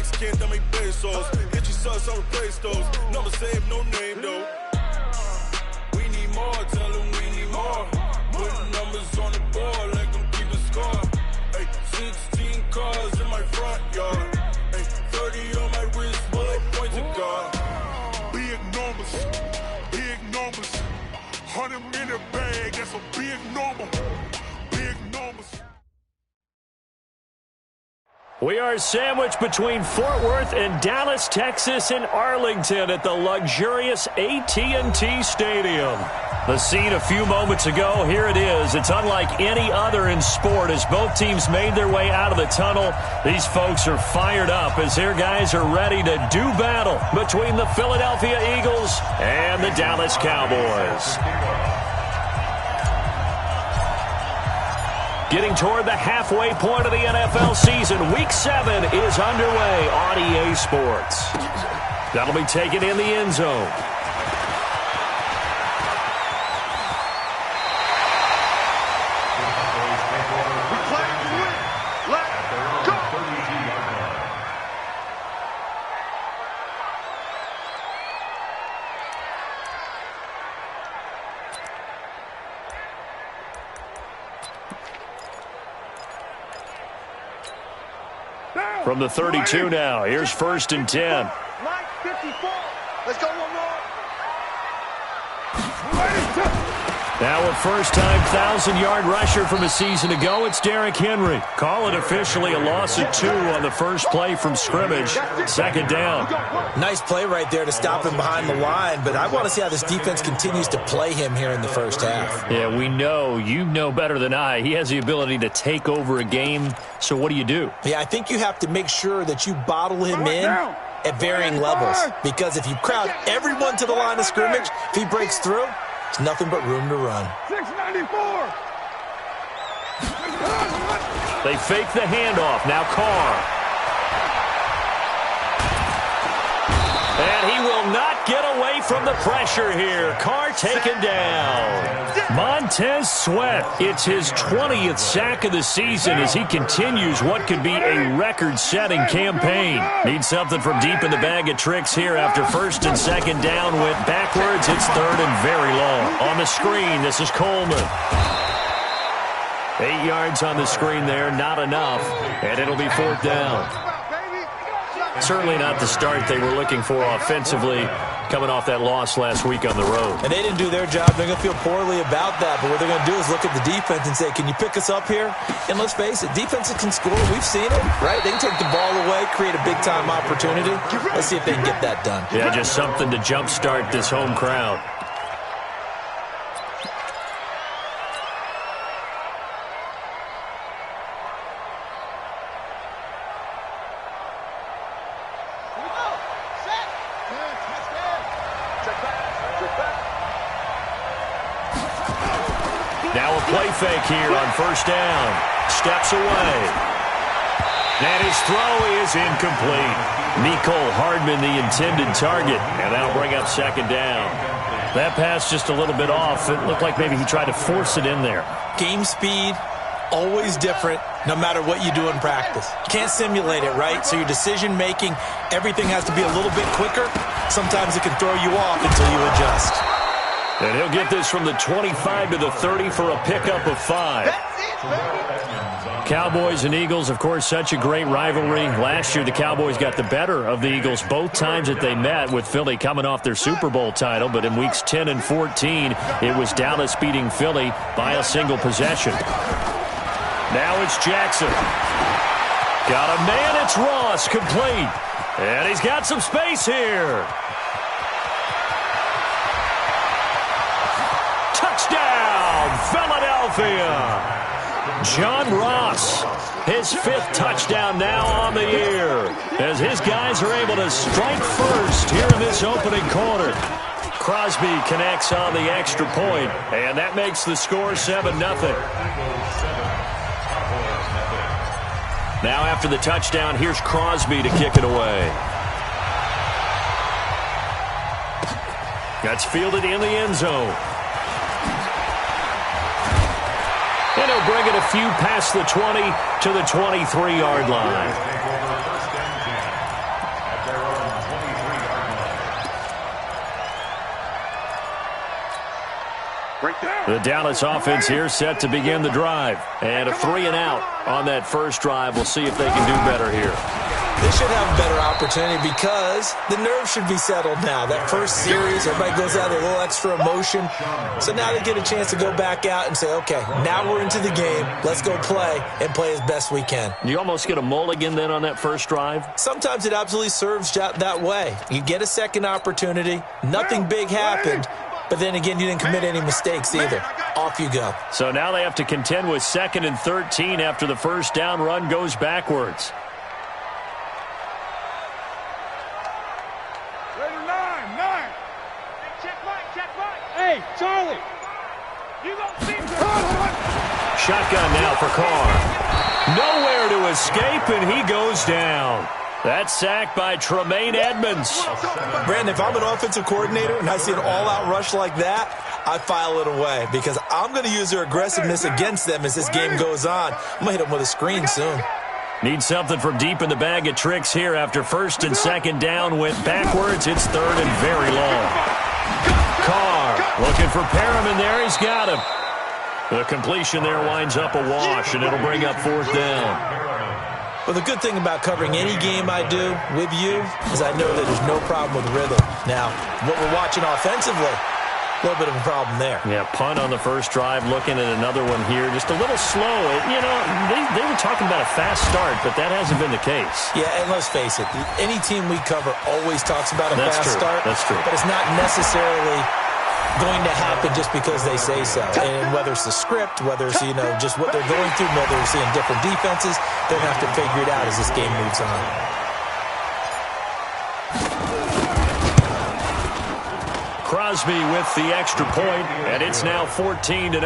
Mexican, dame pesos. Get your sons, I'll replace those. Number save, no name though. We need more, tell them we need more. Putting numbers on the board like I'm keeping score. Ay, 16 cars in my front yard. Ay, 30 on my wrist, while I point to God. Big numbers, big numbers. 100 minute bag, that's a big number. Big numbers. We are sandwiched between Fort Worth and Dallas, Texas, and Arlington at the luxurious AT&T Stadium. The scene a few moments ago, here it is. It's unlike any other in sport as both teams made their way out of the tunnel. These folks are fired up as their guys are ready to do battle between the Philadelphia Eagles and the Dallas Cowboys. Getting toward the halfway point of the NFL season, Week 7 is underway on EA Sports. That'll be taken in the end zone. From the 32 now, here's 1st and 10. 54. Let's go one more. Now a first-time 1,000-yard rusher from a season ago, it's Derrick Henry. Call it officially a loss of 2 on the first play from scrimmage. 2nd down. Nice play right there to stop him behind the line, but I want to see how this defense continues to play him here in the first half. Yeah, we know. You know better than I. He has the ability to take over a game, so what do you do? Yeah, I think you have to make sure that you bottle him in at varying levels, because if you crowd everyone to the line of scrimmage, if he breaks through, it's nothing but room to run. 694. They fake the handoff. Now Carr. And he will not get away from the pressure here. Carr taken down. Montez Sweat. It's his 20th sack of the season as he continues what could be a record-setting campaign. Needs something from deep in the bag of tricks here after 1st and 2nd down went backwards. It's 3rd and very long. On the screen, this is Coleman. 8 yards on the screen there, not enough. And it'll be 4th down. Certainly not the start they were looking for offensively, coming off that loss last week on the road. And they didn't do their job. They're going to feel poorly about that. But what they're going to do is look at the defense and say, can you pick us up here? And let's face it, defenses can score. We've seen it, right? They can take the ball away, create a big-time opportunity. Let's see if they can get that done. Yeah, just something to jumpstart this home crowd. Now a play fake here on 1st down. Steps away. And his throw is incomplete. Mecole Hardman, the intended target. And that'll bring up 2nd down. That pass just a little bit off. It looked like maybe he tried to force it in there. Game speed, always different, no matter what you do in practice. You can't simulate it, right? So your decision-making, everything has to be a little bit quicker. Sometimes it can throw you off until you adjust. And he'll get this from the 25 to the 30 for a pickup of 5. Cowboys and Eagles, of course, such a great rivalry. Last year, the Cowboys got the better of the Eagles both times that they met, with Philly coming off their Super Bowl title. But in weeks 10 and 14, it was Dallas beating Philly by a single possession. Now it's Jackson. Got a man, it's Ross, complete. And he's got some space here. Touchdown, Philadelphia. John Ross, his 5th touchdown now on the year, as his guys are able to strike first here in this opening quarter. Crosby connects on the extra point, and that makes the score 7-0. Now after the touchdown, here's Crosby to kick it away. That's fielded in the end zone. And he'll bring it a few past the 20 to the 23-yard line. The Dallas offense here set to begin the drive. And a 3-and-out on that first drive. We'll see if they can do better here. They should have a better opportunity because the nerves should be settled now. That first series, everybody goes out with a little extra emotion. So now they get a chance to go back out and say, okay, now we're into the game. Let's go play and play as best we can. You almost get a mulligan then on that first drive? Sometimes it absolutely serves that way. You get a second opportunity. Nothing big happened. But then again, you didn't commit any mistakes either. Off you go. So now they have to contend with 2nd and 13 after the first down run goes backwards. Hey, Charlie! You gonna see Shotgun now for Carr. Nowhere to escape, and he goes down. That's sacked by Tremaine Edmonds. Brandon, if I'm an offensive coordinator and I see an all-out rush like that, I file it away because I'm going to use their aggressiveness against them as this game goes on. I'm going to hit them with a screen soon. Need something from deep in the bag of tricks here after 1st and 2nd down went backwards. It's 3rd and very long. Carr looking for Perriman there. He's got him. The completion there winds up a wash, and it'll bring up 4th down. Well, the good thing about covering any game I do with you is I know that there's no problem with rhythm. Now, what we're watching offensively, a little bit of a problem there. Yeah, punt on the first drive, looking at another one here. Just a little slow. You know, they were talking about a fast start, but that hasn't been the case. Yeah, and let's face it, any team we cover always talks about a fast start. That's true. But it's not necessarily going to happen just because they say so. And whether it's the script, whether it's, you know, just what they're going through, whether they're seeing different defenses, they're going to have to figure it out as this game moves on. Crosby with the extra point, and it's now 14-0.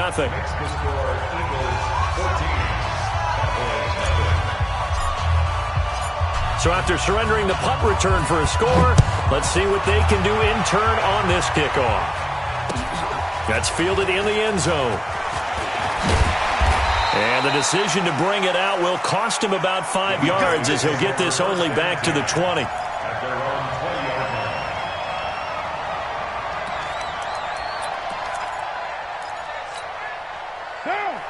So after surrendering the punt return for a score, let's see what they can do in turn on this kickoff. That's fielded in the end zone. And the decision to bring it out will cost him about 5 yards as he'll get this only back to the 20.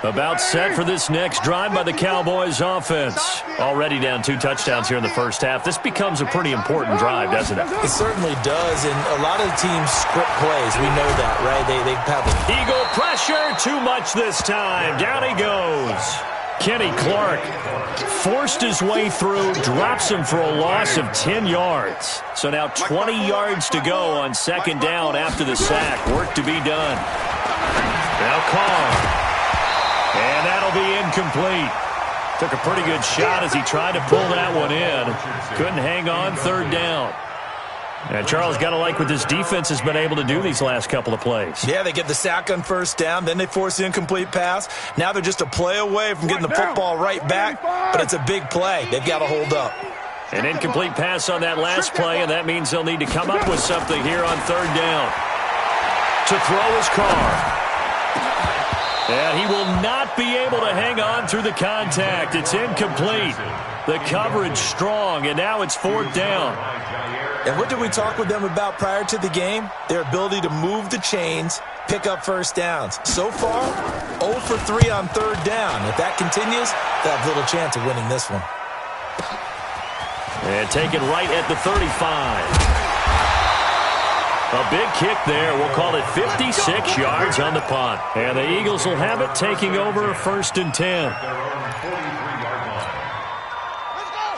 About set for this next drive by the Cowboys offense. Already down 2 touchdowns here in the first half. This becomes a pretty important drive, doesn't it? It certainly does, and a lot of teams script plays. We know that, right? They have it. Eagle pressure, too much this time. Down he goes. Kenny Clark forced his way through, drops him for a loss of 10 yards. So now 20 yards to go on 2nd down after the sack. Work to be done. Now Carr. And that'll be incomplete. Took a pretty good shot as he tried to pull that one in. Couldn't hang on 3rd down. And Charles, got to like what this defense has been able to do these last couple of plays. Yeah, they get the sack on 1st down, then they force the incomplete pass. Now they're just a play away from getting the football right back, but it's a big play. They've got to hold up. An incomplete pass on that last play, and that means they'll need to come up with something here on 3rd down. To throw his Carr. And he will not be able to hang on through the contact. It's incomplete. The coverage strong, and now it's 4th down. And what did we talk with them about prior to the game? Their ability to move the chains, pick up 1st downs. So far, 0 for 3 on 3rd down. If that continues, they'll have little chance of winning this one. And taken right at the 35. A big kick there. We'll call it 56 yards on the punt. And the Eagles will have it, taking over 1st and 10.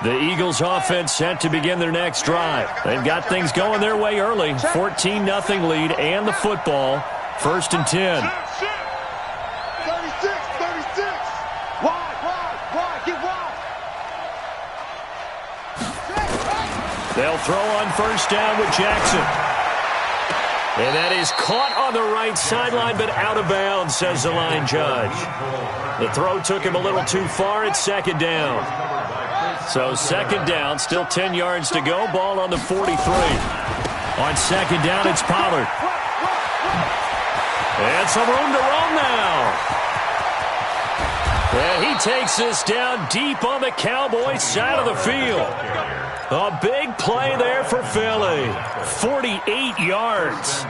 The Eagles offense set to begin their next drive. They've got things going their way early. 14-0 lead and the football. 1st and 10. 36. Wide. Get wide. They'll throw on 1st down with Jackson. And that is caught on the right sideline, but out of bounds, says the line judge. The throw took him a little too far. It's 2nd down. So 2nd down, still 10 yards to go. Ball on the 43. On 2nd down, it's Pollard. And some room to roam now. And he takes this down deep on the Cowboys side of the field. A big play there for Philly. 48 yards.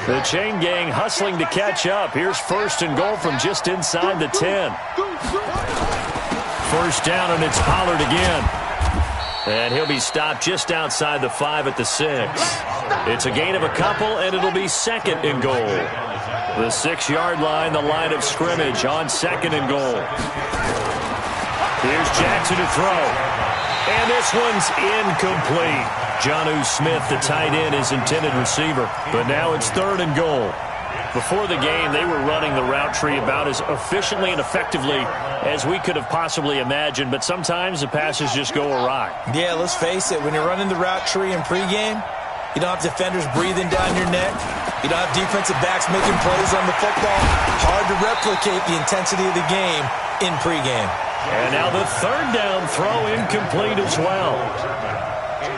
The chain gang hustling to catch up. Here's first and goal from just inside the 10. First down, and it's Pollard again. And he'll be stopped just outside the 5 at the 6. It's a gain of a couple, and it'll be second and goal. The 6-yard line, the line of scrimmage on second and goal. Here's Jackson to throw. And this one's incomplete. Jonnu Smith, the tight end, is intended receiver. But now it's third and goal. Before the game, they were running the route tree about as efficiently and effectively as we could have possibly imagined. But sometimes the passes just go awry. Yeah, let's face it. When you're running the route tree in pregame, you don't have defenders breathing down your neck. You don't have defensive backs making plays on the football. Hard to replicate the intensity of the game in pregame. And now the third down throw incomplete as well.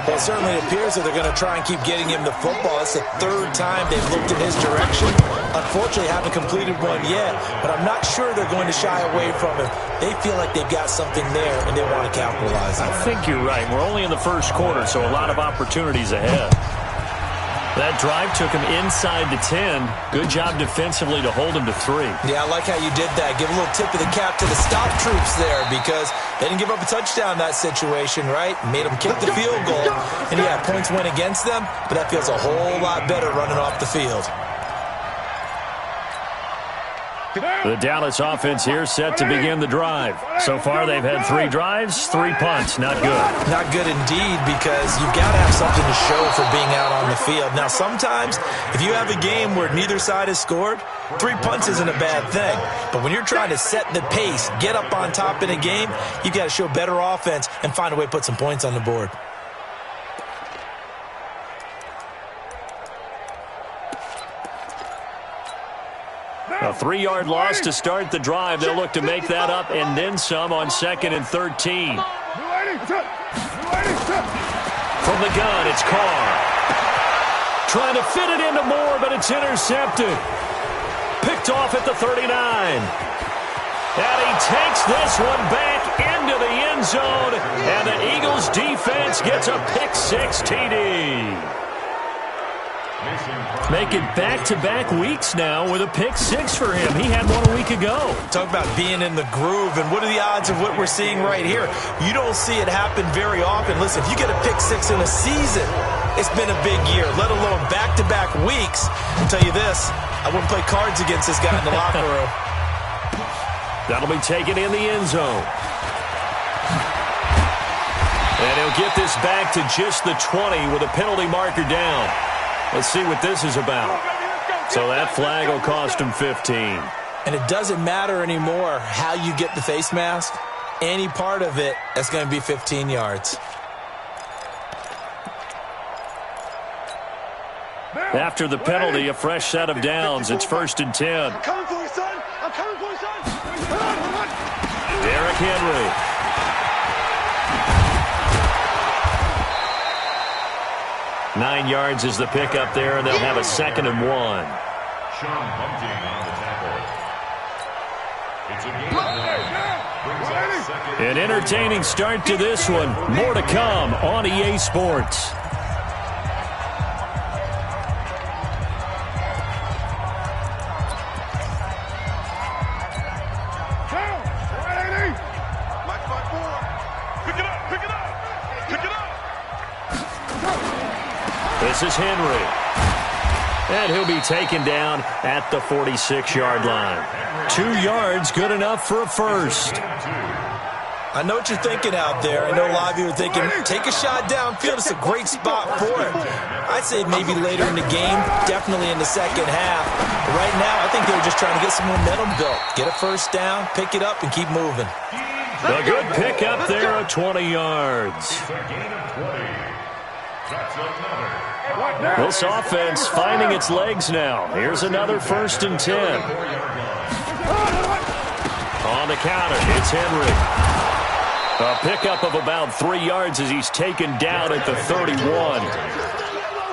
Well, it certainly appears that they're going to try and keep getting him the football. It's the third time they've looked in his direction. Unfortunately, haven't completed one yet, but I'm not sure they're going to shy away from him. They feel like they've got something there, and they want to capitalize on it. I think you're right. We're only in the first quarter, so a lot of opportunities ahead. That drive took him inside the 10. Good job defensively to hold him to 3. Yeah, I like how you did that. Give a little tip of the cap to the stop troops there because they didn't give up a touchdown in that situation, right? Made them kick the field goal. And, yeah, points went against them, but that feels a whole lot better running off the field. The Dallas offense here set to begin the drive. So far, they've had 3 drives, 3 punts. Not good. Not good indeed because you've got to have something to show for being out on the field. Now, sometimes if you have a game where neither side has scored, 3 punts isn't a bad thing. But when you're trying to set the pace, get up on top in a game, you've got to show better offense and find a way to put some points on the board. A 3-yard loss to start the drive. They'll look to make that up and then some on 2nd and 13. From the gun, it's Carr. Trying to fit it into Moore, but it's intercepted. Picked off at the 39. And he takes this one back into the end zone. And the Eagles defense gets a pick-6 TD. Make it back-to-back weeks now with a pick-6 for him. He had one a week ago. Talk about being in the groove, and what are the odds of what we're seeing right here? You don't see it happen very often. Listen, if you get a pick-6 in a season, it's been a big year, let alone back-to-back weeks. I'll tell you this, I wouldn't play cards against this guy in the locker room. That'll be taken in the end zone. And he'll get this back to just the 20 with a penalty marker down. Let's see what this is about. So that flag will cost him 15. And it doesn't matter anymore how you get the face mask. Any part of it, that's going to be 15 yards. After the penalty, a fresh set of downs. It's 1st and 10. I'm coming for you, son. I'm coming for you, son. Derrick Henry. Nine yards is the pickup there, and they'll have a 2nd and 1. Sean Bunting on the tackle. It's a game brings up 2nd. An entertaining start to this one. More to come on EA Sports. This is Henry. And he'll be taken down at the 46-yard line. 2 yards, good enough for a first. I know what you're thinking out there. I know a lot of you are thinking, take a shot downfield. It's a great spot for it. I'd say maybe later in the game, definitely in the second half. But right now, I think they were just trying to get some momentum built. Get a first down, pick it up, and keep moving. A good pickup there at 20 yards. This offense finding its legs now. Here's another 1st and 10. On the counter, it's Henry. A pickup of about 3 yards as he's taken down at the 31.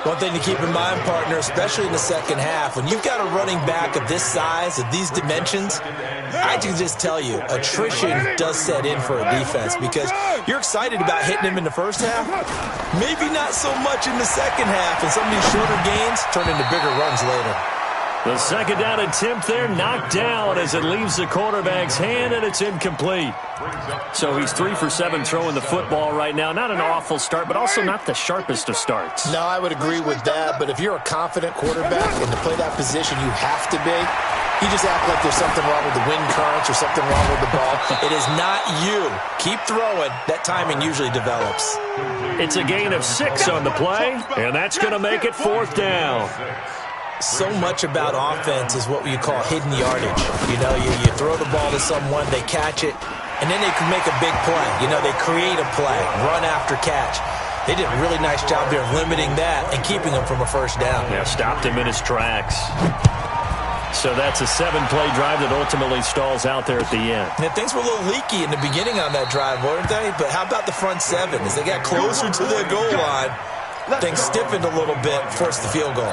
One thing to keep in mind, partner, especially in the second half, when you've got a running back of this size, of these dimensions, I can just tell you, attrition does set in for a defense because you're excited about hitting him in the first half, maybe not so much in the second half, and some of these shorter gains turn into bigger runs later. The second down attempt there knocked down as it leaves the quarterback's hand, and it's incomplete. So he's 3 for 7 throwing the football right now. Not an awful start, but also not the sharpest of starts. No, I would agree with that, but if you're a confident quarterback and to play that position you have to be, you just act like there's something wrong with the wind currents or something wrong with the ball. It is not you. Keep throwing. That timing usually develops. It's a gain of 6 on the play, and that's going to make it 4th down. So much about offense is what you call hidden yardage. You know, you throw the ball to someone, they catch it, and then they can make a big play. You know, they create a play, run after catch. They did a really nice job here of limiting that and keeping him from a first down. Yeah, stopped him in his tracks. So that's a 7-play drive that ultimately stalls out there at the end. Yeah, things were a little leaky in the beginning on that drive, weren't they? But how about the front 7? As they got closer to their goal line, things stiffened a little bit, forced the field goal.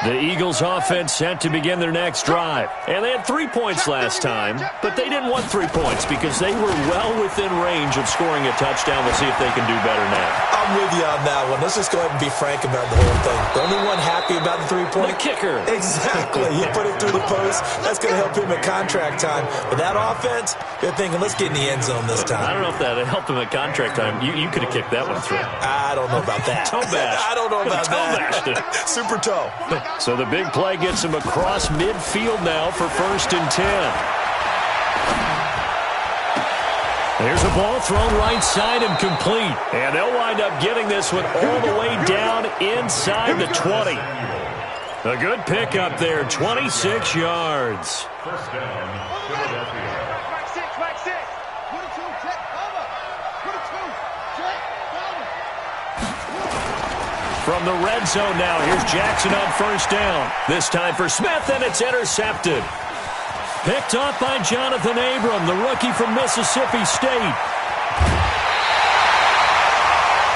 The Eagles offense set to begin their next drive. And they had 3 points last time, but they didn't want 3 points because they were well within range of scoring a touchdown. We'll see if they can do better now. I'm with you on that one. Let's just go ahead and be frank about the whole thing. The only one happy about the 3-point? The kicker. Exactly. You put it through the post. That's going to help him at contract time. But that offense, they're thinking, let's get in the end zone this time. I don't know if that helped him at contract time. You could have kicked that one through. I don't know about that. Toe bash. I don't know about toe bashed it. Super toe. So the big play gets him across midfield now for 1st and 10. There's a ball thrown right side and complete. And they'll wind up getting this one all the way down inside the 20. A good pickup there, 26 yards. First down, Philadelphia. Back 6. Put it 2, check, cover. Put it 2, check, cover. From the red zone now, here's Jackson on 1st down. This time for Smith, and it's intercepted. Picked off by Jonathan Abram, the rookie from Mississippi State.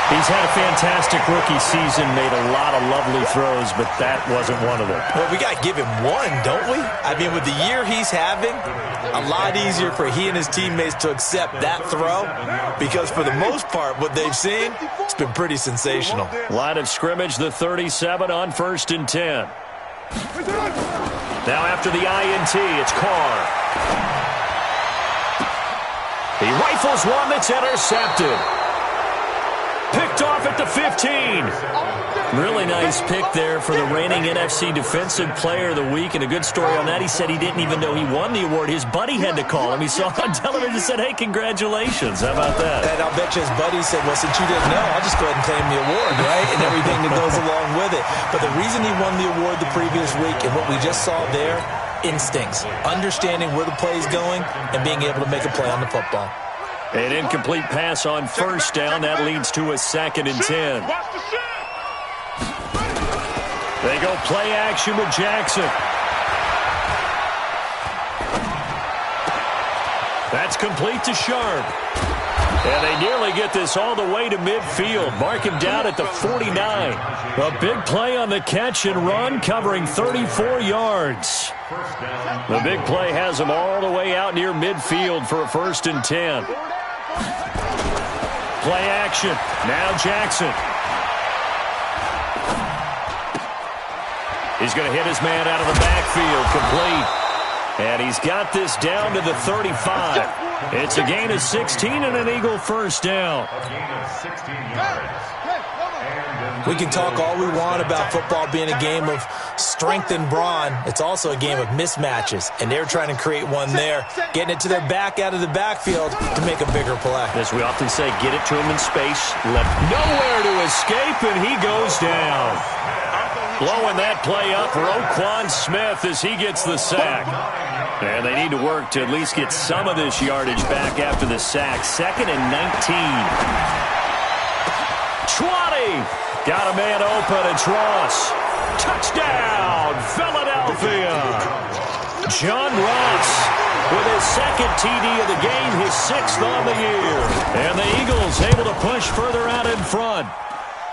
He's had a fantastic rookie season, made a lot of lovely throws, but that wasn't one of them. Well, we got to give him one, don't we? I mean, with the year he's having, a lot easier for he and his teammates to accept that throw because for the most part, what they've seen, it's been pretty sensational. Line of scrimmage, the 37 on 1st and 10. Now after the INT, it's Carr. He rifles one that's intercepted. Picked off at the 15. Really nice pick there for the reigning NFC Defensive Player of the Week. And a good story on that, he said he didn't even know he won the award. His buddy had to call him. He saw it on television and said, hey, congratulations. How about that? And I'll bet you his buddy said, well, since you didn't know, I'll just go ahead and claim the award, right? And everything that goes along with it. But the reason he won the award the previous week and what we just saw there, instincts, understanding where the play is going and being able to make a play on the football. An incomplete pass on 1st down. That leads to a 2nd and 10. They go play action with Jackson. That's complete to Sharp. And they nearly get this all the way to midfield. Mark him down at the 49. A big play on the catch and run, covering 34 yards. The big play has them all the way out near midfield for a 1st and 10. Play action. Now Jackson. He's going to hit his man out of the backfield. Complete. And he's got this down to the 35. It's a gain of 16 and an Eagle 1st down. We can talk all we want about football being a game of strength and brawn. It's also a game of mismatches, and they're trying to create one there, getting it to their back out of the backfield to make a bigger play. As we often say, get it to him in space, left nowhere to escape, and he goes down. Blowing that play up, Roquan Smith as he gets the sack. And they need to work to at least get some of this yardage back after the sack. 2nd and 19. 20. Got a man open, it's Ross. Touchdown, Philadelphia. John Ross with his second TD of the game, his 6th on the year. And the Eagles able to push further out in front.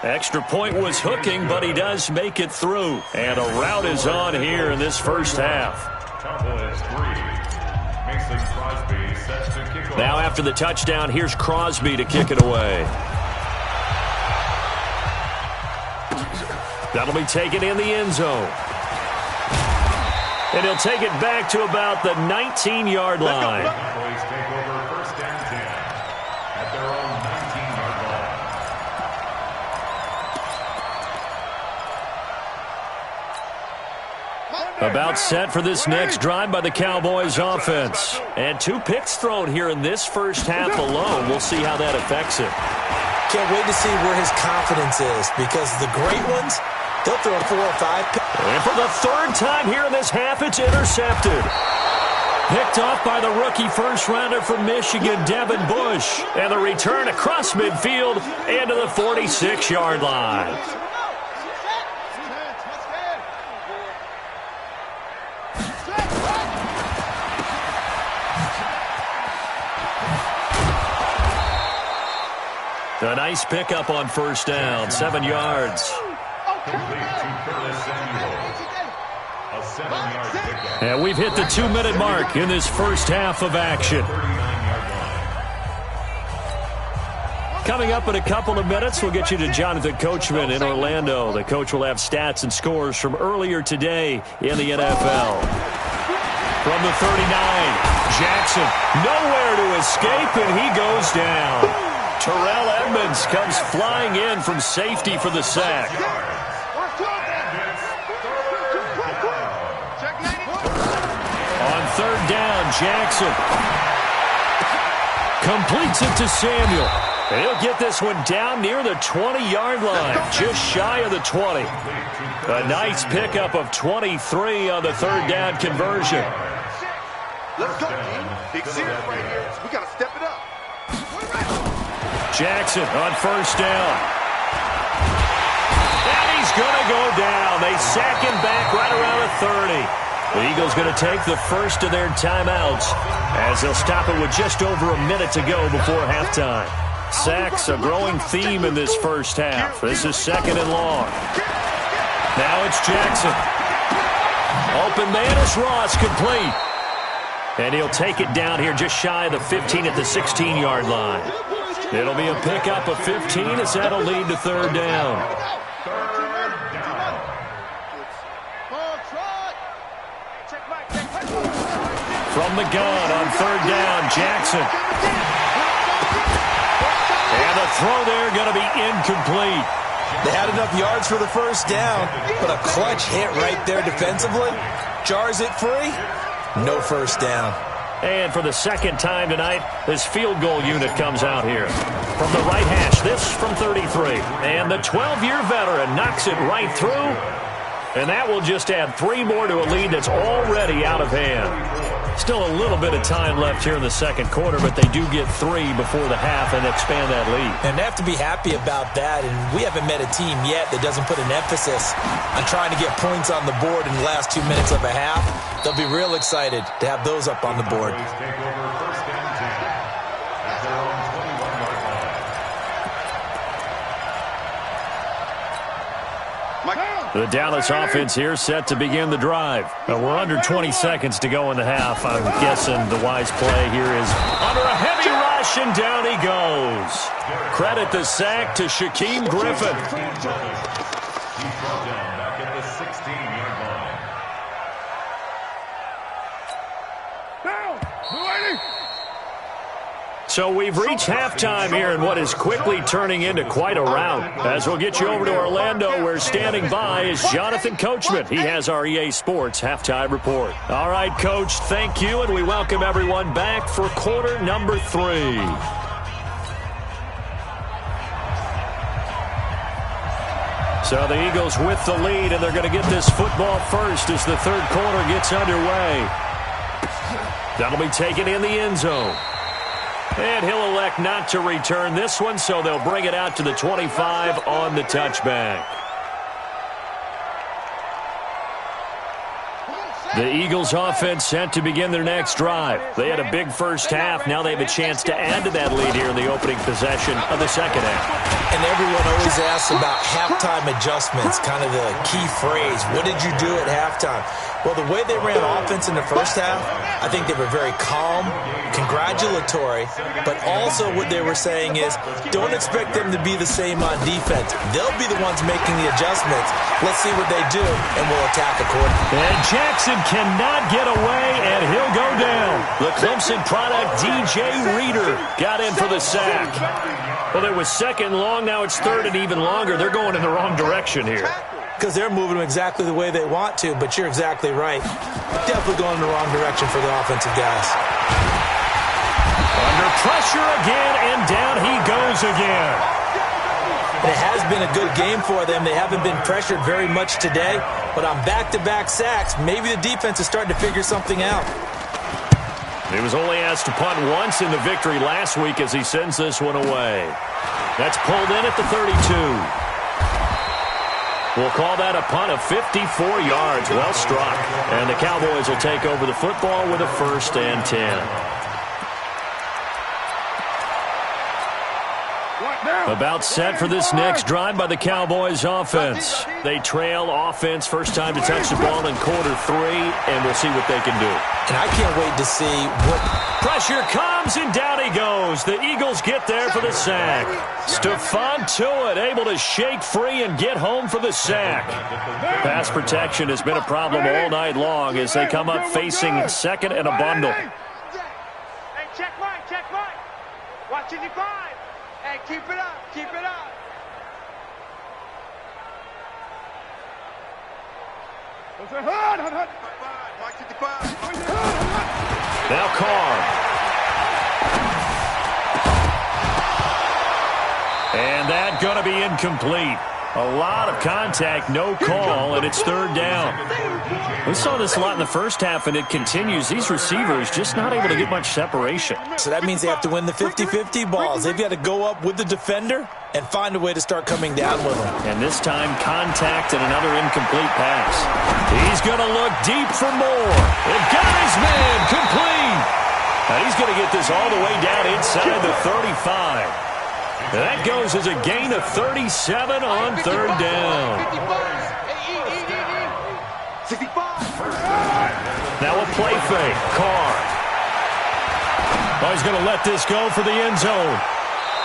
Extra point was hooking, but he does make it through. And a rout is on here in this first half. Cowboys 3. Mason Crosby sets to kick off. Now after the touchdown, here's Crosby to kick it away. That'll be taken in the end zone. And he'll take it back to about the 19-yard line. Cowboys take over first and 10 at their own 19-yard line. About set for this next drive by the Cowboys offense. And 2 picks thrown here in this first half alone. We'll see how that affects it. Can't wait to see where his confidence is, because the great ones, they'll throw 4 or 5. And for the 3rd time here in this half, it's intercepted. Picked off by the rookie first-rounder from Michigan, Devin Bush. And the return across midfield and to the 46-yard line. A nice pickup on first down, 7 yards. A 7-yard pickup. And we've hit the 2-minute mark in this first half of action. 39-yard line. Coming up in a couple of minutes, we'll get you to Jonathan Coachman in Orlando. The coach will have stats and scores from earlier today in the NFL. From the 39, Jackson nowhere to escape, and he goes down. Terrell Edmonds comes flying in from safety for the sack. On 3rd down, Jackson completes it to Samuel. And he'll get this one down near the 20-yard line, just shy of the 20. A nice pickup of 23 on the 3rd down conversion. Let's go, team. Big series right here. We got to step it up. Jackson on 1st down. And he's going to go down. They sack him back right around the 30. The Eagles going to take the first of their timeouts as they'll stop it with just over a minute to go before halftime. Sacks a growing theme in this first half. This is 2nd and long. Now it's Jackson. Open man is Ross, complete. And he'll take it down here just shy of the 15 at the 16-yard line. It'll be a pickup of 15 as that'll lead to 3rd down. From the gun on 3rd down, Jackson. And the throw there going to be incomplete. They had enough yards for the first down, but a clutch hit right there defensively. Jars it free. No first down. And for the 2nd time tonight, this field goal unit comes out here. From the right hash, this from 33. And the 12-year veteran knocks it right through. And that will just add 3 more to a lead that's already out of hand. Still a little bit of time left here in the 2nd quarter, but they do get 3 before the half and expand that lead. And they have to be happy about that. And we haven't met a team yet that doesn't put an emphasis on trying to get points on the board in the last 2 minutes of a half. They'll be real excited to have those up on the board. Take over first and 10 at their own 21-yard line. The Dallas offense here set to begin the drive. We're under 20 seconds to go in the half. I'm guessing the wise play here is under a heavy rush, and down he goes. Credit the sack to Shaquem Griffin. He's brought down back at the 16-yard line. So we've reached halftime here in what is quickly turning into quite a rout. As we'll get you over to Orlando, where standing by is Jonathan Coachman. He has our EA Sports halftime report. All right, Coach, thank you, and we welcome everyone back for quarter number 3. So the Eagles with the lead, and they're going to get this football first as the 3rd quarter gets underway. That'll be taken in the end zone. And he'll elect not to return this one, so they'll bring it out to the 25 on the touchback. The Eagles offense set to begin their next drive. They had a big first half. Now they have a chance to add to that lead here in the opening possession of the second half. And everyone always asks about halftime adjustments, kind of the key phrase. What did you do at halftime? Well, the way they ran offense in the first half, I think they were very calm, congratulatory, but also what they were saying is don't expect them to be the same on defense. They'll be the ones making the adjustments. Let's see what they do, and we'll attack accordingly. And Jackson cannot get away, and he'll go down. The Clemson product, DJ Reader, got in for the sack. Well, it was second and long. Now it's third and even longer. They're going in the wrong direction here. Because they're moving them exactly the way they want to, but you're exactly right. Definitely going in the wrong direction for the offensive guys. Under pressure again, and down he goes again. And it has been a good game for them. They haven't been pressured very much today, but on back-to-back sacks, maybe the defense is starting to figure something out. He was only asked to punt once in the victory last week as he sends this one away. That's pulled in at the 32. We'll call that a punt of 54 yards. Well struck. And the Cowboys will take over the football with a 1st and 10. About set for this next drive by the Cowboys offense. They trail offense, first time to touch the ball in quarter 3, and we'll see what they can do. And I can't wait to see what... Pressure comes, and down he goes. The Eagles get there for the sack. Stephon Tuitt able to shake free and get home for the sack. Pass protection has been a problem all night long as they come up facing second and a bundle. Hey, check Mike. Watch it, 5. Hey, keep it up. Now Carr. And that going to be incomplete. A lot of contact, no call, and it's 3rd down. We saw this a lot in the first half, and it continues. These receivers just not able to get much separation. So that means they have to win the 50-50 balls. They've got to go up with the defender and find a way to start coming down with them. And this time, contact and another incomplete pass. He's going to look deep for more. And got his man complete. And he's going to get this all the way down inside the 35. That goes as a gain of 37 on 3rd down. Now a play fake. Carr. Oh, he's going to let this go for the end zone.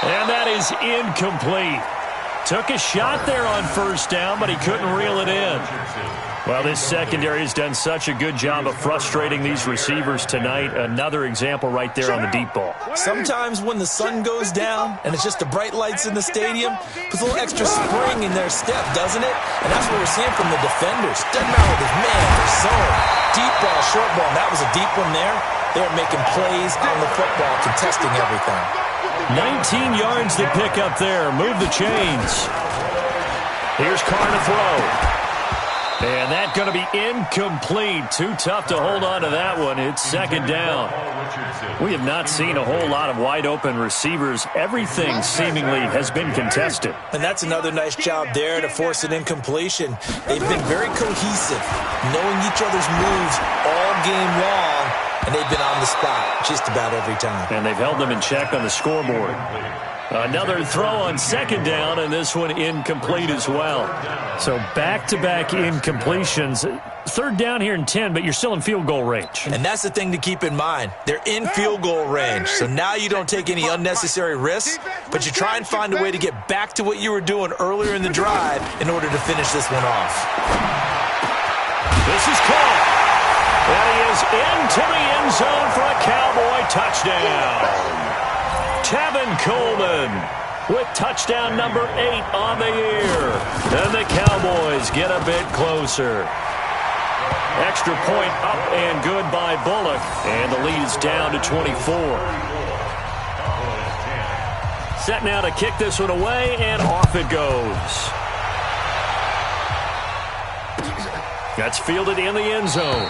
And that is incomplete. Took a shot there on 1st down, but he couldn't reel it in. Well, this secondary has done such a good job of frustrating these receivers tonight. Another example right there on the deep ball. Sometimes when the sun goes down and it's just the bright lights in the stadium, puts a little extra spring in their step, doesn't it? And that's what we're seeing from the defenders. Doesn't matter with his man or zone. Deep ball, short ball. And that was a deep one there. They're making plays on the football, contesting everything. 19 yards to pick up there. Move the chains. Here's Carr to throw. And that's going to be incomplete. Too tough to hold on to that one. It's 2nd down. We have not seen a whole lot of wide-open receivers. Everything seemingly has been contested. And that's another nice job there to force an incompletion. They've been very cohesive, knowing each other's moves all game long, and they've been on the spot just about every time. And they've held them in check on the scoreboard. Another throw on 2nd down, and this one incomplete as well. So back-to-back incompletions. 3rd down here in 10, but you're still in field goal range. And that's the thing to keep in mind. They're in field goal range, so now you don't take any unnecessary risks, but you try and find a way to get back to what you were doing earlier in the drive in order to finish this one off. This is caught. And he is into the end zone for a Cowboy touchdown. Tevin Coleman with touchdown number 8 on the year. And the Cowboys get a bit closer. Extra point up and good by Bullock. And the lead is down to 24. Set now to kick this one away, and off it goes. That's fielded in the end zone.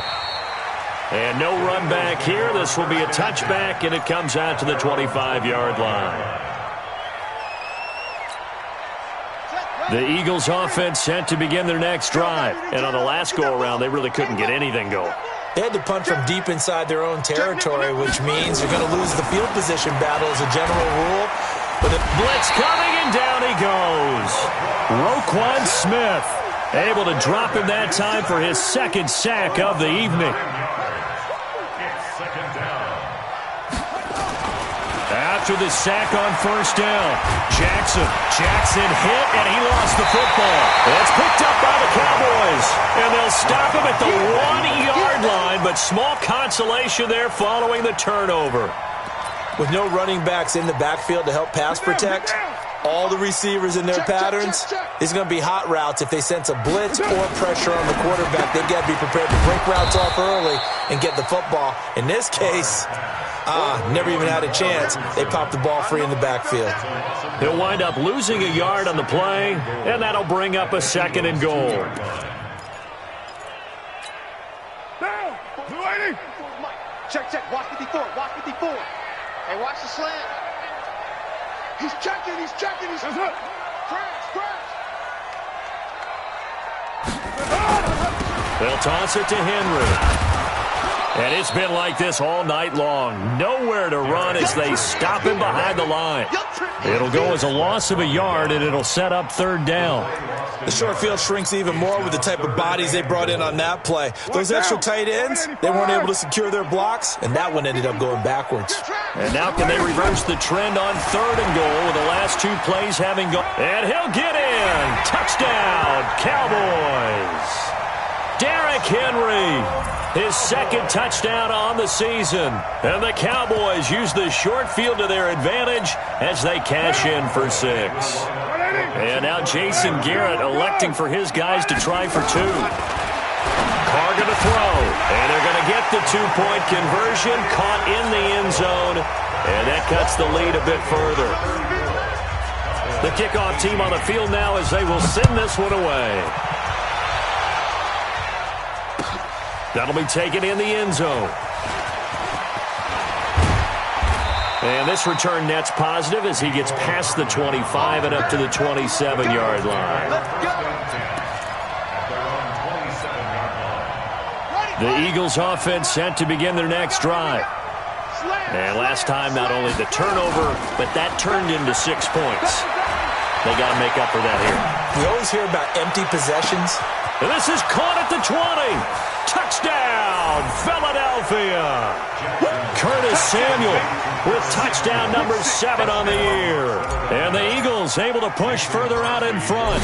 And no run back here. This will be a touchback, and it comes out to the 25-yard line. The Eagles offense set to begin their next drive. And on the last go-around, they really couldn't get anything going. They had to punt from deep inside their own territory, which means you're going to lose the field position battle as a general rule. With a blitz coming, and down he goes. Roquan Smith able to drop him that time for his second sack of the evening. After the sack on first down, Jackson hit, and he lost the football. It's picked up by the Cowboys, and they'll stop him at the 1-yard line, but small consolation there following the turnover. With no running backs in the backfield to help pass protect, all the receivers in their patterns, these are going to be hot routes if they sense a blitz or pressure on the quarterback. They've got to be prepared to break routes off early and get the football. In this case, never even had a chance. They popped the ball free in the backfield. He'll wind up losing a yard on the play, and that'll bring up a 2nd and goal. Check. Watch 54. Hey, watch the slant. He's checking. He's crash. They'll toss it to Henry. And it's been like this all night long. Nowhere to run as they stop him behind the line. It'll go as a loss of a yard, and it'll set up 3rd down. The short field shrinks even more with the type of bodies they brought in on that play. Those extra tight ends, they weren't able to secure their blocks, and that one ended up going backwards. And now can they reverse the trend on 3rd and goal with the last 2 plays having gone? And he'll get in. Touchdown, Cowboys. Derrick Henry, his 2nd touchdown on the season. And the Cowboys use the short field to their advantage as they cash in for 6. And now Jason Garrett electing for his guys to try for 2. Carr going to throw. And they're going to get the 2-point conversion, caught in the end zone. And that cuts the lead a bit further. The kickoff team on the field now as they will send this one away. That'll be taken in the end zone. And this return net's positive as he gets past the 25 and up to the 27-yard line. The Eagles offense set to begin their next drive. And last time, not only the turnover, but that turned into 6 points. They got to make up for that here. We always hear about empty possessions. And this is caught at the 20. Touchdown, Philadelphia. Curtis Samuel with touchdown number 7 on the year. And the Eagles able to push further out in front.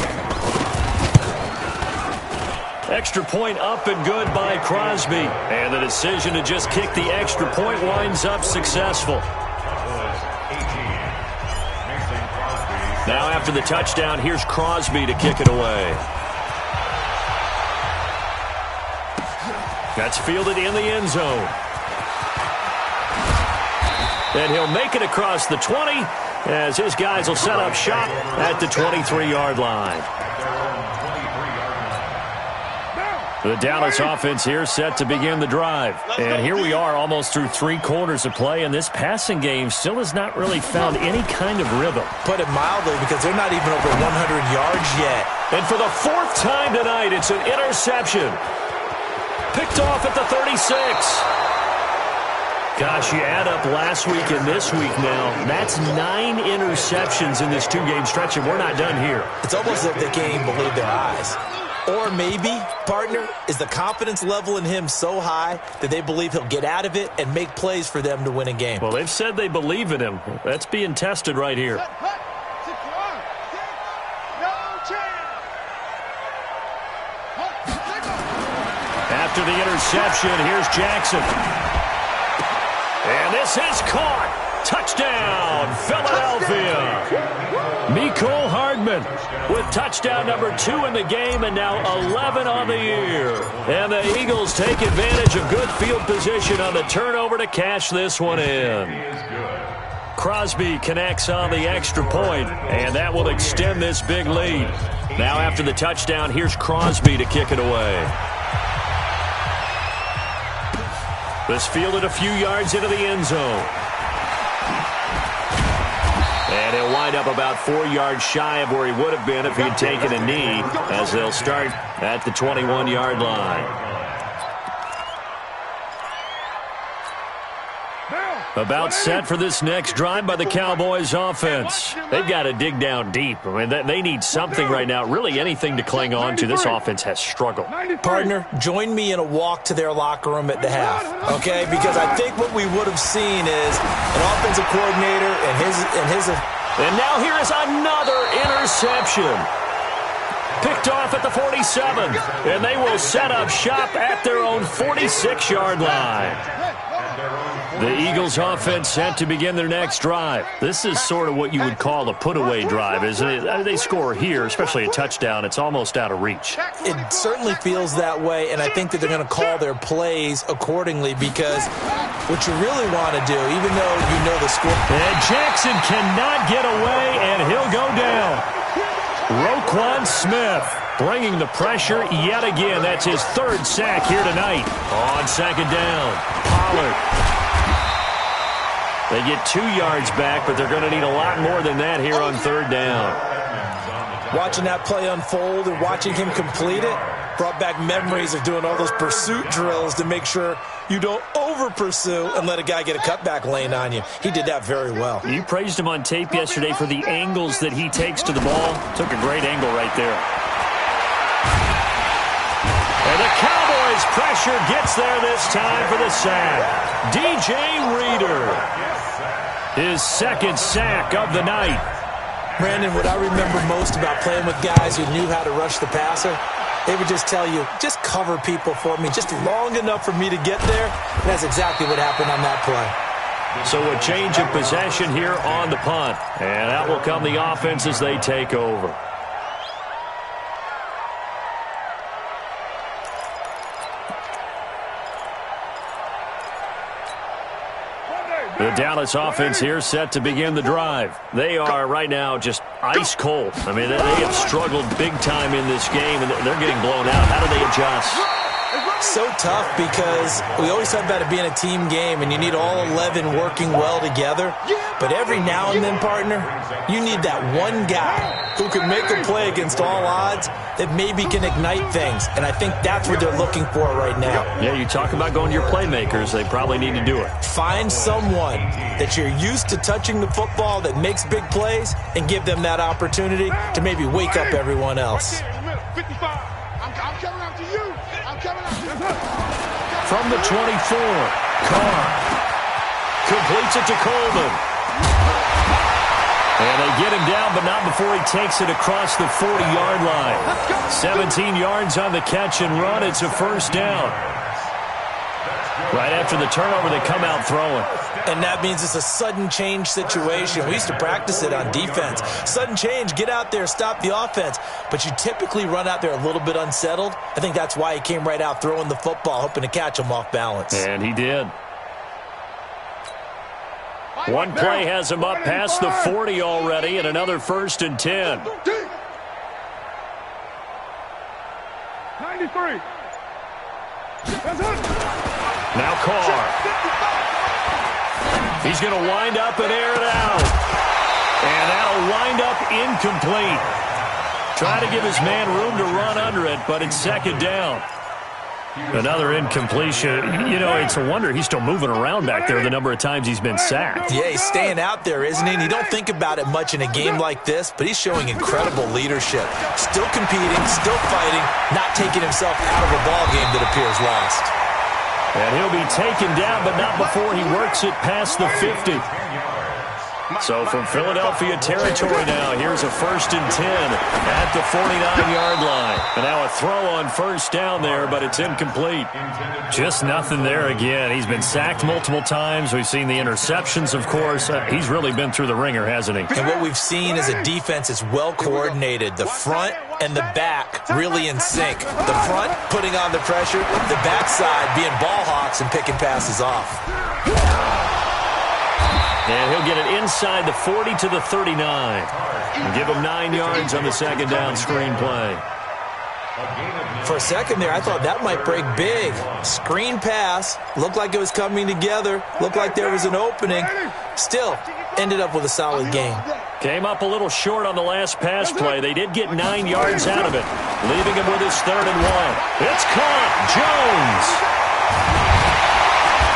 Extra point up and good by Crosby. And the decision to just kick the extra point winds up successful. Now after the touchdown, here's Crosby to kick it away. That's fielded in the end zone. And he'll make it across the 20 as his guys will set up shop at the 23-yard line. The Dallas offense here set to begin the drive. And here we are almost through 3 quarters of play, and this passing game still has not really found any kind of rhythm. Put it mildly, because they're not even over 100 yards yet. And for the 4th time tonight, it's an interception. Picked off at the 36. Gosh, you add up last week and this week now. That's 9 interceptions in this 2-game stretch, and we're not done here. It's almost like they can't even believe their eyes. Or maybe, partner, is the confidence level in him so high that they believe he'll get out of it and make plays for them to win a game. Well, they've said they believe in him. That's being tested right here. After the interception, here's Jackson. And this is caught. Touchdown, Philadelphia. Mecole Hardman with touchdown number 2 in the game and now 11 on the year. And the Eagles take advantage of good field position on the turnover to cash this one in. Crosby connects on the extra point, and that will extend this big lead. Now after the touchdown, here's Crosby to kick it away. This fielded a few yards into the end zone. And he'll wind up about 4 yards shy of where he would have been if he had taken a knee, as they'll start at the 21-yard line. About set for this next drive by the Cowboys offense. They've got to dig down deep. I mean, they need something right now, really anything to cling on to. This offense has struggled. Partner, join me in a walk to their locker room at the half, okay? Because I think what we would have seen is an offensive coordinator And now here is another interception. Picked off at the 47, and they will set up shop at their own 46-yard line. The Eagles offense set to begin their next drive. This is sort of what you would call a put-away drive, isn't it? They score here, especially a touchdown. It's almost out of reach. It certainly feels that way, and I think that they're going to call their plays accordingly because what you really want to do, even though you know the score. And Jackson cannot get away, and he'll go down. Roquan Smith bringing the pressure yet again. That's his third sack here tonight. On second down, Pollard. They get 2 yards back, but they're going to need a lot more than that here on third down. Watching that play unfold and watching him complete it brought back memories of doing all those pursuit drills to make sure you don't over-pursue and let a guy get a cutback lane on you. He did that very well. You praised him on tape yesterday for the angles that he takes to the ball. Took a great angle right there. And the Cowboys pressure gets there this time for the sack. DJ Reader. His second sack of the night. Brandon, what I remember most about playing with guys who knew how to rush the passer, they would just tell you, just cover people for me, just long enough for me to get there. And that's exactly what happened on that play. So a change of possession here on the punt. And out will come the offense as they take over. The Dallas offense here set to begin the drive. They are right now just ice cold. I mean, they have struggled big time in this game, and they're getting blown out. How do they adjust? So tough because we always talk about it being a team game, and you need all 11 working well together. But every now and then, partner, you need that one guy who can make a play against all odds that maybe can ignite things. And I think that's what they're looking for right now. Yeah, you talk about going to your playmakers. They probably need to do it. Find someone that you're used to touching the football that makes big plays and give them that opportunity to maybe wake up everyone else. From the 24, Carr completes it to Coleman. And they get him down, but not before he takes it across the 40-yard line. 17 yards on the catch and run. It's a first down. Right after the turnover, they come out throwing. And that means it's a sudden change situation. We used to practice it on defense. Sudden change, get out there, stop the offense. But you typically run out there a little bit unsettled. I think that's why he came right out throwing the football, hoping to catch him off balance. And he did. One play has him up past the 40 already, and another 1st and 10. 93. Now Carr. He's going to wind up and air it out. And that'll wind up incomplete. Try to give his man room to run under it, but it's second down. Another incompletion. You know, it's a wonder he's still moving around back there the number of times he's been sacked. Yeah, he's staying out there, isn't he? And you don't think about it much in a game like this, but he's showing incredible leadership. Still competing, still fighting, not taking himself out of a ball game that appears lost. And he'll be taken down, but not before he works it past the 50. So from Philadelphia territory now, here's a 1st and 10 at the 49-yard line. And now a throw on first down there, but it's incomplete. Just nothing there again. He's been sacked multiple times. We've seen the interceptions, of course. He's really been through the ringer, hasn't he? And what we've seen is a defense that's well coordinated. The front and the back really in sync. The front putting on the pressure, the backside being ball hawks and picking passes off. And he'll get it inside the 40 to the 39. And give him 9 yards on the second down screen play. For a second there, I thought that might break big. Screen pass. Looked like it was coming together. Looked like there was an opening. Still, ended up with a solid game. Came up a little short on the last pass play. They did get 9 yards out of it, leaving him with his 3rd and 1. It's caught. Jones.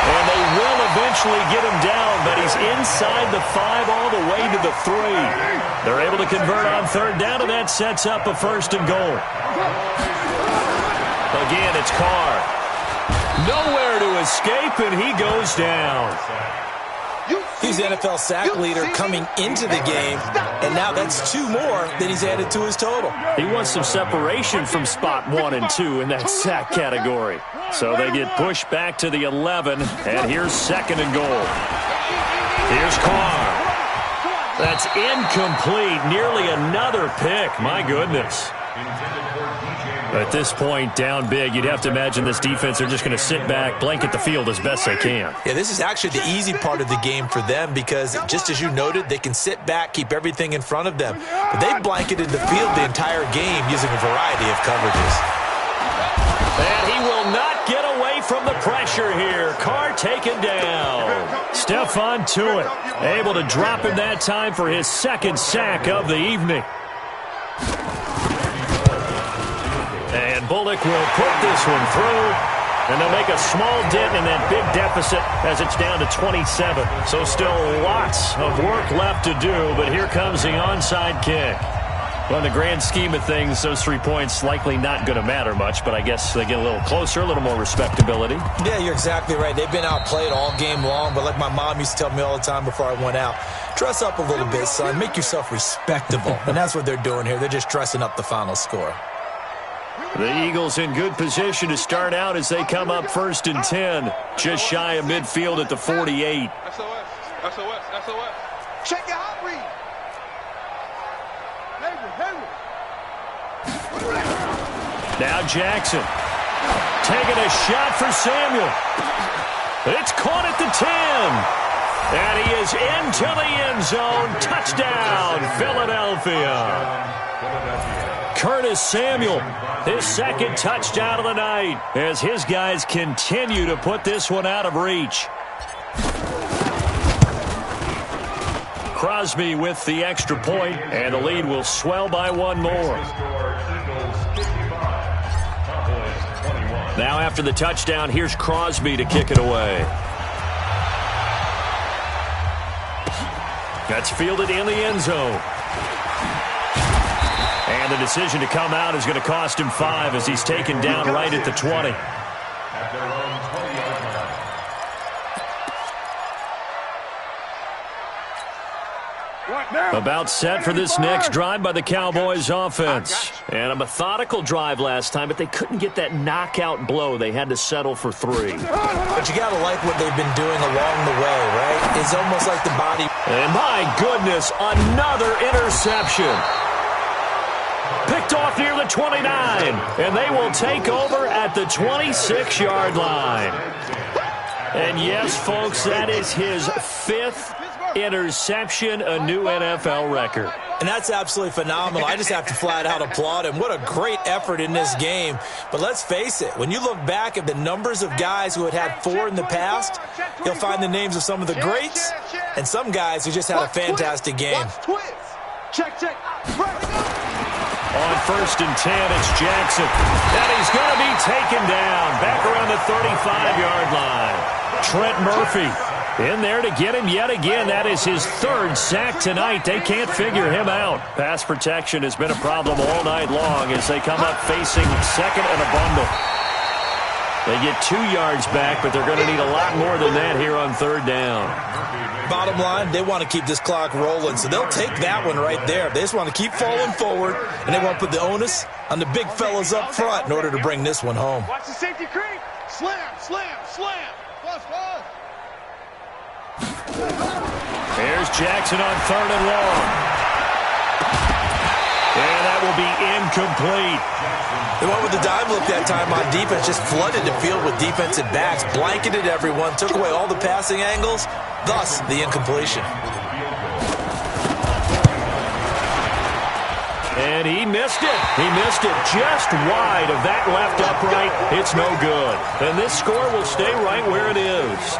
And they will eventually eventually get him down, but he's inside the 5 all the way to the 3. They're able to convert on third down, and that sets up a 1st and goal. Again, it's Carr. Nowhere to escape, and he goes down. He's the NFL sack leader coming into the game, and now that's 2 more than he's added to his total. He wants some separation from spot 1 and 2 in that sack category. So they get pushed back to the 11, and here's 2nd and goal. Here's Carr. That's incomplete. Nearly another pick. My goodness. At this point, down big, you'd have to imagine this defense are just going to sit back, blanket the field as best they can. Yeah, this is actually the easy part of the game for them because, just as you noted, they can sit back, keep everything in front of them. But they've blanketed the field the entire game using a variety of coverages. And he will not get away from the pressure here. Carr taken down. Stephon Tuitt able to drop him that time for his 2nd sack of the evening. And Bullock will put this one through, and they'll make a small dent in that big deficit as it's down to 27. So still lots of work left to do, but here comes the onside kick. Well, in the grand scheme of things, those 3 points likely not going to matter much, but I guess they get a little closer, a little more respectability. Yeah, you're exactly right. They've been outplayed all game long, but like my mom used to tell me all the time before I went out, dress up a little bit, son. Make yourself respectable. And that's what they're doing here. They're just dressing up the final score. The Eagles in good position to start out as they come up 1st and 10. Just shy of midfield at the 48. SOS. Check your hot read. Now Jackson taking a shot for Samuel. It's caught at the 10. And he is into the end zone. Touchdown, Philadelphia. Curtis Samuel, his 2nd touchdown of the night as his guys continue to put this one out of reach. Crosby with the extra point, and the lead will swell by 1 more. Now after the touchdown, here's Crosby to kick it away. That's fielded in the end zone. And the decision to come out is going to cost him 5 as he's taken down right at the 20. At their own 20-yard line. About set for this next drive by the Cowboys offense. And a methodical drive last time, but they couldn't get that knockout blow. They had to settle for 3. But you got to like what they've been doing along the way, right? It's almost like the body. And my goodness, another interception. Picked off near the 29, and they will take over at the 26-yard line. And yes, folks, that is his 5th interception, a new NFL record. And that's absolutely phenomenal. I just have to flat out applaud him. What a great effort in this game. But let's face it, when you look back at the numbers of guys who had 4 in the past, you'll find the names of some of the greats and some guys who just had a fantastic game. Check. On 1st and 10, it's Jackson. And he's going to be taken down back around the 35-yard line. Trent Murphy in there to get him yet again. That is his 3rd sack tonight. They can't figure him out. Pass protection has been a problem all night long as they come up facing 2nd and a bundle. They get 2 yards back, but they're going to need a lot more than that here on 3rd down. Bottom line, they want to keep this clock rolling, so they'll take that one right there. They just want to keep falling forward, and they want to put the onus on the big fellas up front in order to bring this one home. Watch the safety creep. Slam. Bust. Here's Jackson on 3rd and long. And that will be incomplete. They went with the dive look that time on defense, just flooded the field with defensive backs, blanketed everyone, took away all the passing angles, thus the incompletion. And he missed it. He missed it just wide of that left upright. It's no good. And this score will stay right where it is.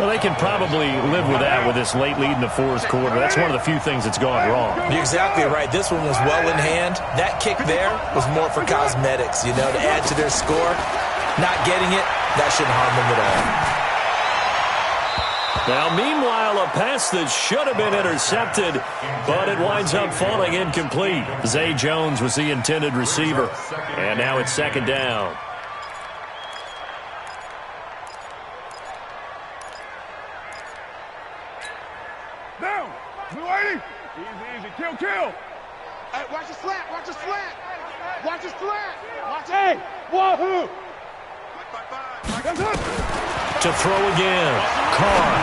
Well, they can probably live with that with this late lead in the 4th quarter. That's one of the few things that's gone wrong. You're exactly right. This one was well in hand. That kick there was more for cosmetics, to add to their score. Not getting it, that shouldn't harm them at all. Now, meanwhile, a pass that should have been intercepted, but it winds up falling incomplete. Zay Jones was the intended receiver, and now it's second down. Down. We waiting. Easy. Kill. Hey, watch the slant. Watch the slant. Watch it. Hey, wahoo. To throw again. Carr.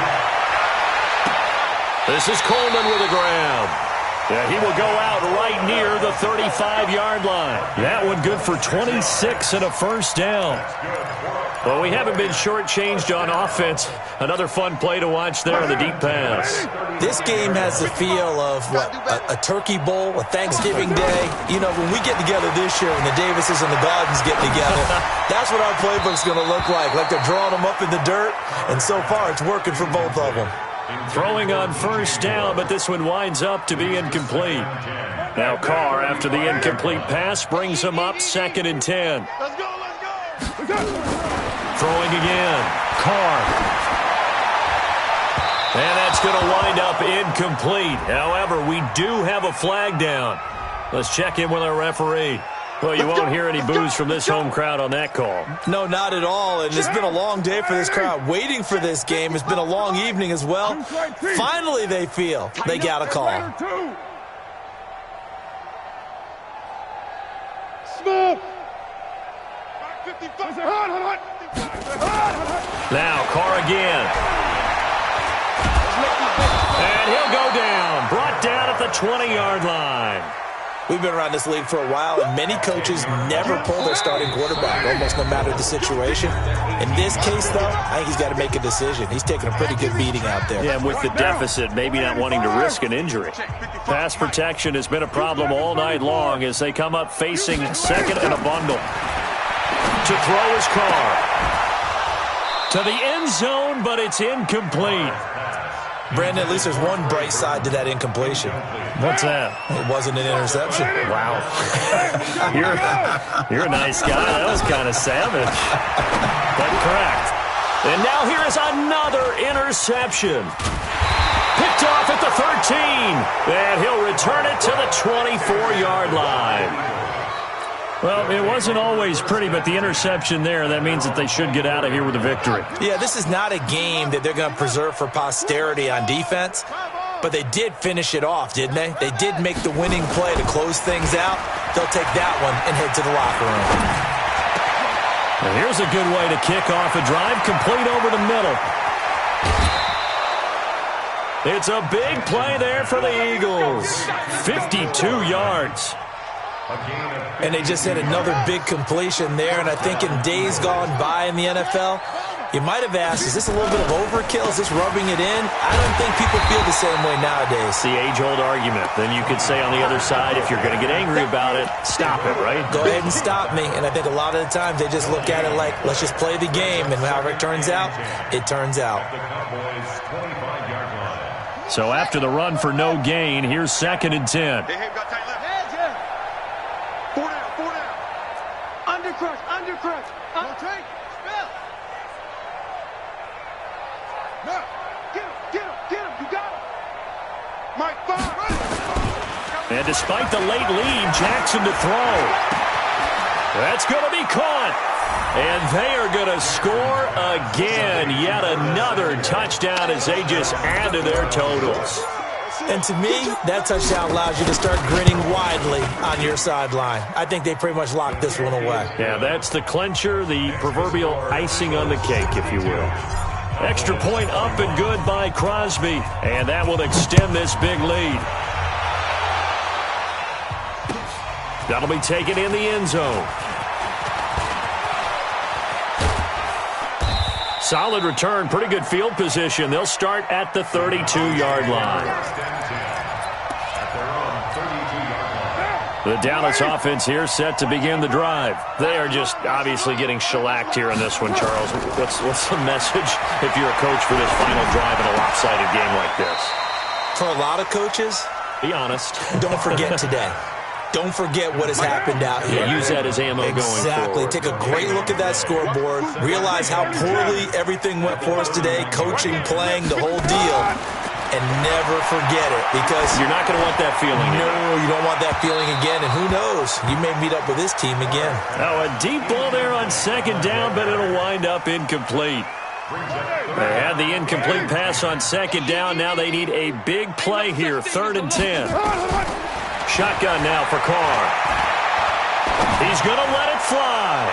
This is Coleman with the ground. Yeah, he will go out right near the 35-yard line. That one good for 26 and a first down. Well, we haven't been shortchanged on offense. Another fun play to watch there on the deep pass. This game has the feel of, a turkey bowl, a Thanksgiving day. You know, when we get together this year, when the Davises and the Gardens get together, that's what our playbook's going to look like. Like they're drawing them up in the dirt, and so far it's working for both of them. Throwing on first down, but this one winds up to be incomplete. Now Carr, after the incomplete pass, brings him up 2nd and 10. Let's go. Throwing again. Carr. And that's going to wind up incomplete. However, we do have a flag down. Let's check in with our referee. Well, you won't hear any boos from this home crowd on that call. No, not at all. And it's been a long day for this crowd waiting for this game. It's been a long evening as well. Finally, they feel they got a call. Smith. Now, Carr again. And he'll go down. Brought down at the 20-yard line. We've been around this league for a while, and many coaches never pull their starting quarterback, almost no matter the situation. In this case, though, I think he's got to make a decision. He's taking a pretty good beating out there. Yeah, and with the deficit, maybe not wanting to risk an injury. Pass protection has been a problem all night long as they come up facing second and a bundle. To throw is Carr. To the end zone, but it's incomplete. Brandon, at least there's one bright side to that incompletion. What's that? It wasn't an interception. Wow. You're a nice guy. That was kind of savage. But correct. And now here is another interception. Picked off at the 13. And he'll return it to the 24-yard line. Well, it wasn't always pretty, but the interception there, that means that they should get out of here with a victory. Yeah, this is not a game that they're going to preserve for posterity on defense, but they did finish it off, didn't they? They did make the winning play to close things out. They'll take that one and head to the locker room. And here's a good way to kick off a drive, complete over the middle. It's a big play there for the Eagles. 52 yards. And they just had another big completion there. And I think in days gone by in the NFL, you might have asked, is this a little bit of overkill? Is this rubbing it in? I don't think people feel the same way nowadays. The age-old argument. Then you could say on the other side, if you're going to get angry about it, stop it, right? Go ahead and stop me. And I think a lot of the times they just look at it like, let's just play the game. And however it turns out, it turns out. So after the run for no gain, here's 2nd and 10. Undercrush. Take. Spell. No. Get him. You got him. Mike, And despite the late lead, Jackson to throw. That's going to be caught. And they are going to score again. Yet another touchdown as they just add to their totals. And to me, that touchdown allows you to start grinning widely on your sideline. I think they pretty much locked this one away. Yeah, that's the clincher, the proverbial icing on the cake, if you will. Extra point up and good by Crosby. And that will extend this big lead. That'll be taken in the end zone. Solid return, pretty good field position. They'll start at the 32-yard line. The Dallas offense here set to begin the drive. They are just obviously getting shellacked here in this one, Charles. What's the message if you're a coach for this final drive in a lopsided game like this? For a lot of coaches, be honest. Don't forget today. don't forget what has happened out here. Yeah, use that as ammo going forward. Exactly. Take a great look at that scoreboard. Realize how poorly everything went for us today, coaching, playing, the whole deal. And never forget it, because you're not going to want that feeling again. No, you don't want that feeling again, and who knows? You may meet up with this team again. Oh, a deep ball there on second down, but it'll wind up incomplete. They had the incomplete pass on second down. Now they need a big play here, 3rd and 10. Shotgun now for Carr. He's going to let it fly.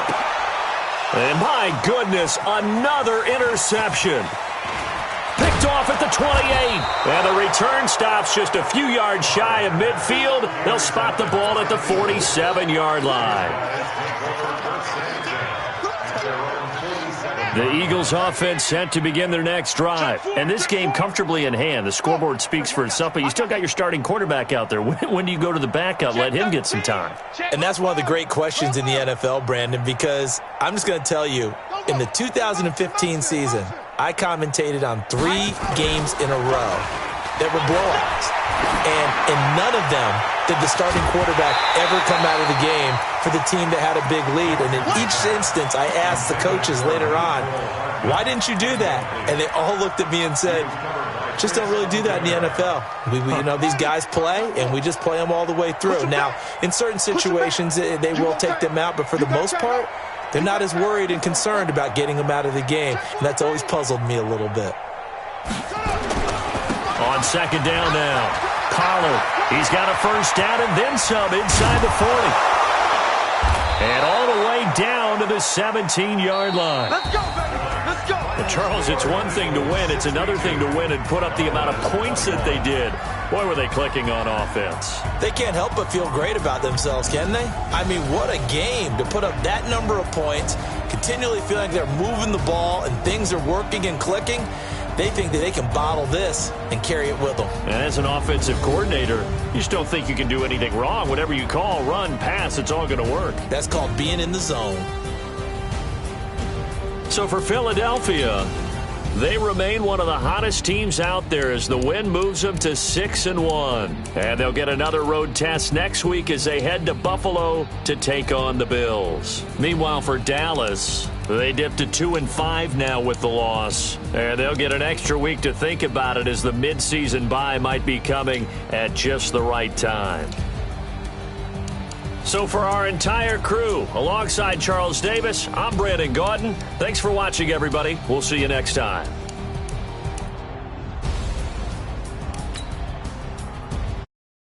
And my goodness, another interception. Picked off at the 28. And the return stops just a few yards shy of midfield. They'll spot the ball at the 47-yard line. The Eagles offense set to begin their next drive. And this game comfortably in hand. The scoreboard speaks for itself, but you still got your starting quarterback out there. When do you go to the backup? Let him get some time. And that's one of the great questions in the NFL, Brandon, because I'm just going to tell you, in the 2015 season, I commentated on 3 games in a row that were blowouts. And in none of them did the starting quarterback ever come out of the game for the team that had a big lead. And in each instance, I asked the coaches later on, why didn't you do that? And they all looked at me and said, just don't really do that in the NFL. These guys play, and we just play them all the way through. Now, in certain situations, they will take them out, but for the most part, they're not as worried and concerned about getting them out of the game. And that's always puzzled me a little bit. On second down now, Pollard. He's got a first down and then some inside the 40. And all the way down to the 17-yard line. Let's go, baby. Let's go. Well, Charles, it's one thing to win. It's another thing to win and put up the amount of points that they did. Boy, were they clicking on offense. They can't help but feel great about themselves, can they? I mean, what a game to put up that number of points, continually feeling like they're moving the ball and things are working and clicking. They think that they can bottle this and carry it with them. And as an offensive coordinator, you just don't think you can do anything wrong. Whatever you call, run, pass, it's all going to work. That's called being in the zone. So for Philadelphia, they remain one of the hottest teams out there as the win moves them to 6-1. And they'll get another road test next week as they head to Buffalo to take on the Bills. Meanwhile, for Dallas, they dipped to 2-5 now with the loss. And they'll get an extra week to think about it as the midseason bye might be coming at just the right time. So for our entire crew, alongside Charles Davis, I'm Brandon Gaudin. Thanks for watching, everybody. We'll see you next time.